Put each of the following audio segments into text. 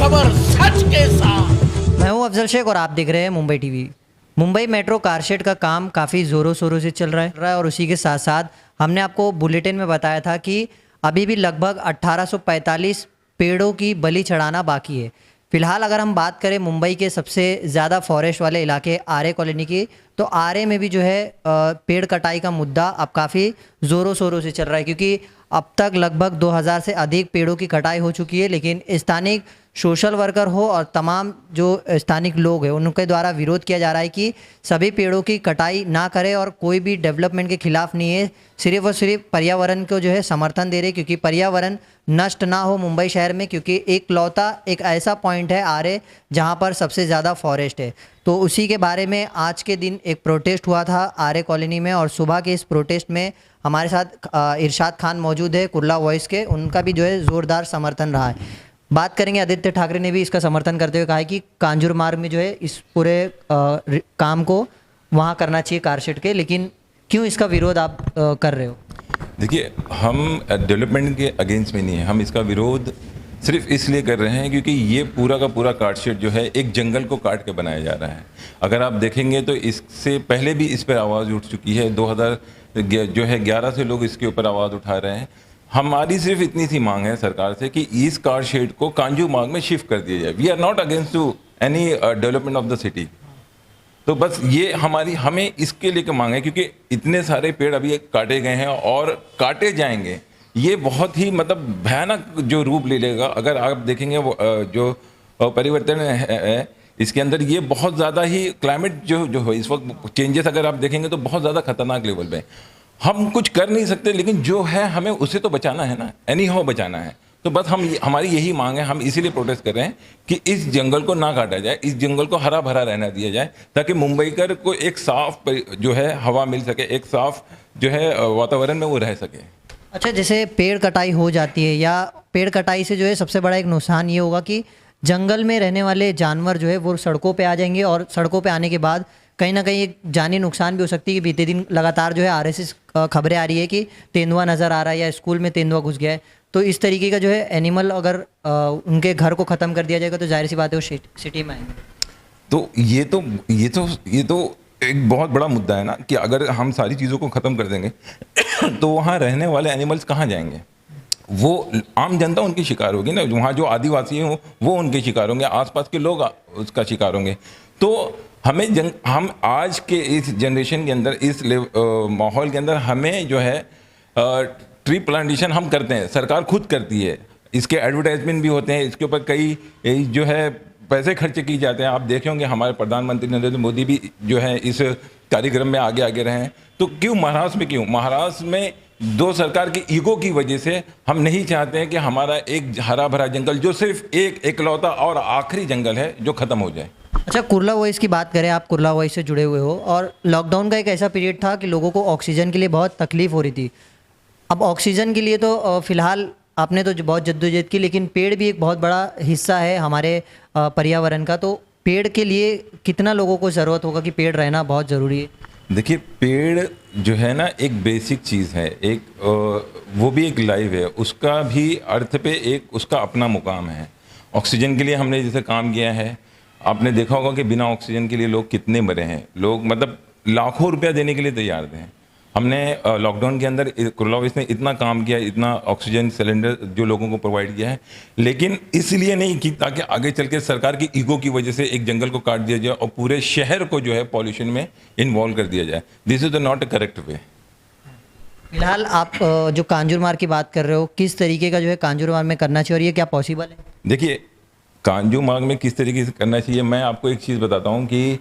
खबर सच के साथ। मैं हूं अफजल शेख और आप देख रहे हैं Mumbai TV. Mumbai metro car shed का काम काफ़ी ज़ोरों शोरों से चल रहा है और उसी के साथ साथ हमने आपको बुलेटिन में बताया था कि अभी भी लगभग 1845 पेड़ों की बलि चढ़ाना बाकी है। फिलहाल अगर हम बात करें मुंबई के सबसे ज़्यादा फॉरेस्ट वाले इलाके आरे कॉलोनी की, तो आरे में भी जो है पेड़ कटाई का मुद्दा अब काफ़ी ज़ोरों शोरों से चल रहा है, क्योंकि अब तक लगभग 2000 से अधिक पेड़ों की कटाई हो चुकी है। लेकिन स्थानीय सोशल वर्कर हो और तमाम जो स्थानिक लोग हैं उनके द्वारा विरोध किया जा रहा है कि सभी पेड़ों की कटाई ना करें और कोई भी डेवलपमेंट के खिलाफ नहीं है, सिर्फ और सिर्फ पर्यावरण को जो है समर्थन दे रहे, क्योंकि पर्यावरण नष्ट ना हो मुंबई शहर में, क्योंकि एक ऐसा पॉइंट है आरे जहां पर सबसे ज़्यादा फॉरेस्ट है। तो उसी के बारे में आज के दिन एक प्रोटेस्ट हुआ था आरे कॉलोनी में, और सुबह के इस प्रोटेस्ट में हमारे साथ इरशाद खान मौजूद है कुर्ला वॉइस के, उनका भी जो है ज़ोरदार समर्थन रहा है। बात करेंगे, आदित्य ठाकरे ने भी इसका समर्थन करते हुए कहा है कि कांजूर मार्ग में जो है इस पूरे काम को वहाँ करना चाहिए कारशेड के, लेकिन क्यों इसका विरोध आप कर रहे हो? देखिए, हम डेवलपमेंट के अगेंस्ट में नहीं है, हम इसका विरोध सिर्फ इसलिए कर रहे हैं क्योंकि ये पूरा का पूरा कारशेड जो है एक जंगल को काट के बनाया जा रहा है। अगर आप देखेंगे तो इससे पहले भी इस पर आवाज़ उठ चुकी है, 2011 से लोग इसके ऊपर आवाज़ उठा रहे हैं। हमारी सिर्फ इतनी सी मांग है सरकार से कि इस कारशेड को कांजू मार्ग में शिफ्ट कर दिया जाए। We are not against to any development of the city. तो बस ये हमें इसके लिए मांग है, क्योंकि इतने सारे पेड़ अभी काटे गए हैं और काटे जाएंगे। ये बहुत ही मतलब भयानक जो रूप ले लेगा। अगर आप देखेंगे वो जो परिवर्तन है इसके अंदर, ये बहुत ज़्यादा ही क्लाइमेट जो है इस वक्त चेंजेस अगर आप देखेंगे तो बहुत ज़्यादा खतरनाक लेवल पे। हम कुछ कर नहीं सकते, लेकिन जो है हमें उसे तो बचाना है ना, एनी हाउ बचाना है। तो बस हमारी यही मांग है, हम इसीलिए प्रोटेस्ट कर रहे हैं कि इस जंगल को ना काटा जाए, इस जंगल को हरा भरा रहना दिया जाए, ताकि मुंबईकर को एक साफ जो है हवा मिल सके, एक साफ जो है वातावरण में वो रह सके। अच्छा, जैसे पेड़ कटाई हो जाती है या पेड़ कटाई से जो है सबसे बड़ा एक नुकसान ये होगा कि जंगल में रहने वाले जानवर जो है वो सड़कों पे आ जाएंगे, और सड़कों पे आने के बाद कहीं ना कहीं एक जानी नुकसान भी हो सकती है। कि बीते दिन लगातार जो है आरएसएस खबरें आ रही है कि तेंदुआ नज़र आ रहा है या स्कूल में तेंदुआ घुस गया है। तो इस तरीके का जो है एनिमल अगर उनके घर को ख़त्म कर दिया जाएगा तो जाहिर सी बात है वो सिटी में आएंगे। तो ये तो एक बहुत बड़ा मुद्दा है ना, कि अगर हम सारी चीज़ों को ख़त्म कर देंगे तो वहाँ रहने वाले एनिमल्स कहाँ जाएंगे? वो आम जनता उनकी शिकार होगी ना, वहाँ जो आदिवासी हैं वो उनके शिकार होंगे, आसपास के लोग उसका शिकार होंगे। तो हम आज के इस जनरेशन के अंदर, इस माहौल के अंदर हमें जो है ट्री प्लांटेशन हम करते हैं, सरकार खुद करती है, इसके एडवर्टाइजमेंट भी होते हैं, इसके ऊपर कई जो है पैसे खर्चे किए जाते हैं। आप देखे होंगे हमारे प्रधानमंत्री नरेंद्र मोदी भी जो है इस कार्यक्रम में आगे रहे हैं। तो क्यों महाराष्ट्र में दो सरकार की ईगो की वजह से हम नहीं चाहते हैं कि हमारा एक हरा भरा जंगल जो सिर्फ एक इकलौता और आखिरी जंगल है जो ख़त्म हो जाए। अच्छा, कुर्ला वॉइस की बात करें, आप कुर्ला वॉइस से जुड़े हुए हो, और लॉकडाउन का एक ऐसा पीरियड था कि लोगों को ऑक्सीजन के लिए बहुत तकलीफ हो रही थी। अब ऑक्सीजन के लिए तो फिलहाल आपने तो बहुत जद्दोजहद की, लेकिन पेड़ भी एक बहुत बड़ा हिस्सा है हमारे पर्यावरण का। तो पेड़ के लिए कितना लोगों को ज़रूरत होगा कि पेड़ रहना बहुत ज़रूरी है? देखिए, पेड़ जो है ना एक बेसिक चीज़ है, वो भी एक लाइफ है, उसका भी अर्थ पे एक उसका अपना मुकाम है। ऑक्सीजन के लिए हमने जैसे काम किया है, आपने देखा होगा कि बिना ऑक्सीजन के लिए लोग कितने मरे हैं, लोग मतलब लाखों रुपया देने के लिए तैयार थे। हमने लॉकडाउन के अंदर कुर्ला वॉइस ने इतना काम किया, इतना ऑक्सीजन सिलेंडर जो लोगों को प्रोवाइड किया है, लेकिन इसलिए नहीं कि ताकि आगे चल के सरकार की ईगो की वजह से एक जंगल को काट दिया जाए और पूरे शहर को जो है पॉल्यूशन में इन्वॉल्व कर दिया जाए। This is the not a correct way. फिलहाल आप जो कांजूर मार्ग की बात कर रहे हो, किस तरीके का जो है कांजूर मार्ग में करना चाहिए और ये क्या पॉसिबल है? देखिए, कांजू मार्ग में किस तरीके से करना चाहिए, मैं आपको एक चीज़ बताता हूँ कि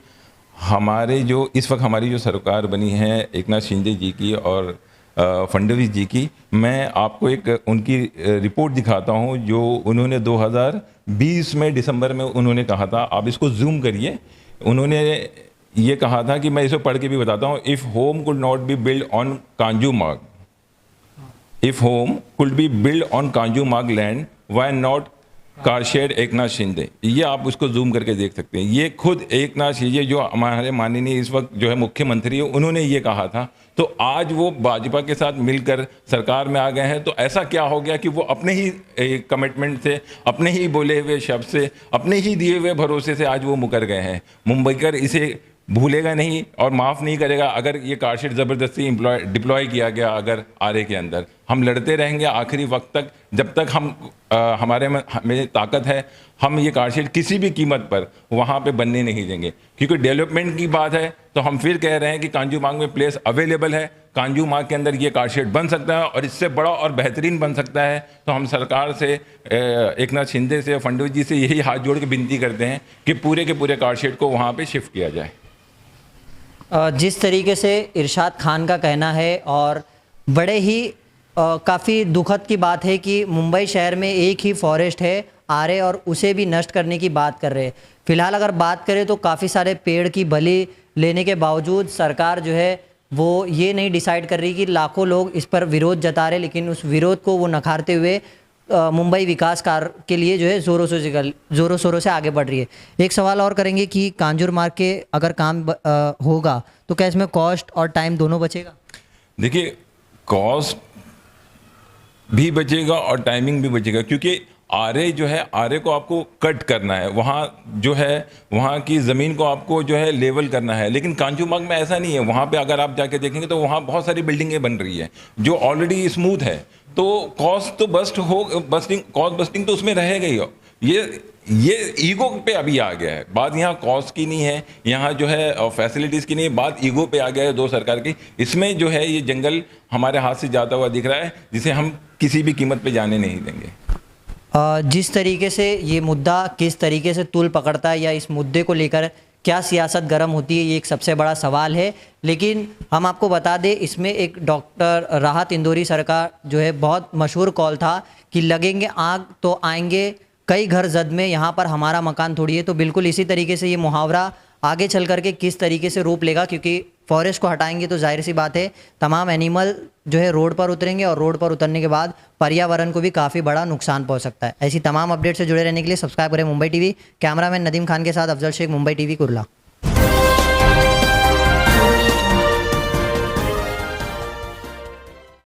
इस वक्त हमारी जो सरकार बनी है एकनाथ शिंदे जी की और फडणवीस जी की, मैं आपको एक उनकी रिपोर्ट दिखाता हूँ जो उन्होंने 2020 में दिसंबर में उन्होंने कहा था। आप इसको जूम करिए। उन्होंने ये कहा था कि मैं इसे पढ़ के भी बताता हूँ, if home could not be build on Kanju Marg, if home could be build on Kanju Marg land, why not car shed एक नाथ शिंदे, ये आप उसको जूम करके देख सकते हैं। ये खुद एक नाथ शिंदे जो हमारे माननीय इस वक्त जो है मुख्यमंत्री है, उन्होंने ये कहा था। तो आज वो भाजपा के साथ मिलकर सरकार में आ गए हैं, तो ऐसा क्या हो गया कि वो अपने ही कमिटमेंट से, अपने ही बोले हुए शब्द से, अपने ही दिए हुए भरोसे से आज वो मुकर गए हैं। मुंबईकर इसे भूलेगा नहीं और माफ़ नहीं करेगा अगर ये कारशेड ज़बरदस्ती डिप्लॉय किया गया अगर आरए के अंदर। हम लड़ते रहेंगे आखिरी वक्त तक, जब तक हमारे में ताकत है। हम ये कारशेड किसी भी कीमत पर वहाँ पे बनने नहीं देंगे, क्योंकि डेवलपमेंट की बात है। तो हम फिर कह रहे हैं कि कांजूमार्ग में प्लेस अवेलेबल है, कांजूमार्ग के अंदर ये कारशेड बन सकता है और इससे बड़ा और बेहतरीन बन सकता है। तो हम सरकार से, एक नाथ शिंदे से, फडणवीस जी से यही हाथ जोड़ के विनती करते हैं कि पूरे के पूरे कारशेड को वहाँ पर शिफ्ट किया जाए। जिस तरीके से इरशाद खान का कहना है, और बड़े ही काफ़ी दुखद की बात है कि मुंबई शहर में एक ही फॉरेस्ट है आरए, और उसे भी नष्ट करने की बात कर रहे हैं। फिलहाल अगर बात करें तो काफ़ी सारे पेड़ की बलि लेने के बावजूद सरकार जो है वो ये नहीं डिसाइड कर रही कि लाखों लोग इस पर विरोध जता रहे, लेकिन उस विरोध को वो नकारते हुए मुंबई विकास कार्य के लिए जो है ज़ोरों शोरों से आगे बढ़ रही है। एक सवाल और करेंगे कि कांजूर मार्ग के अगर काम होगा तो क्या इसमें कॉस्ट और टाइम दोनों बचेगा? देखिए, कॉस्ट भी बचेगा और टाइमिंग भी बचेगा, क्योंकि आरए जो है, आरए को आपको कट करना है, वहाँ जो है वहाँ की ज़मीन को आपको जो है लेवल करना है। लेकिन कांजूमार्ग में ऐसा नहीं है। वहाँ पे अगर आप जाके देखेंगे तो वहाँ बहुत सारी बिल्डिंगें बन रही है जो ऑलरेडी स्मूथ है। तो कॉस्ट तो कॉस्ट बस्टिंग तो उसमें रहेगा ही। ये ईगो पे अभी आ गया है बात। यहाँ कॉस्ट की नहीं है, यहाँ जो है फैसिलिटीज़ की नहीं है, बात ईगो पे आ गया है दो सरकार की। इसमें जो है ये जंगल हमारे हाथ से जाता हुआ दिख रहा है, जिसे हम किसी भी कीमत पे जाने नहीं देंगे। जिस तरीके से ये मुद्दा किस तरीके से तूल पकड़ता है, या इस मुद्दे को लेकर क्या सियासत गर्म होती है, ये एक सबसे बड़ा सवाल है। लेकिन हम आपको बता दें, इसमें एक डॉक्टर राहत इंदौरी सर का जो है बहुत मशहूर कॉल था कि लगेंगे आग तो आएंगे कई घर जद में, यहाँ पर हमारा मकान थोड़ी है। तो बिल्कुल इसी तरीके से ये मुहावरा आगे चल करके किस तरीके से रूप लेगा, क्योंकि फॉरेस्ट को हटाएंगे तो जाहिर सी बात है तमाम एनिमल जो है रोड पर उतरेंगे, और रोड पर उतरने के बाद पर्यावरण को भी काफ़ी बड़ा नुकसान पहुंच सकता है। ऐसी तमाम अपडेट से जुड़े रहने के लिए सब्सक्राइब करें मुंबई टीवी। कैमरामैन नदीम खान के साथ अफजल शेख, मुंबई टीवी, कुर्ला।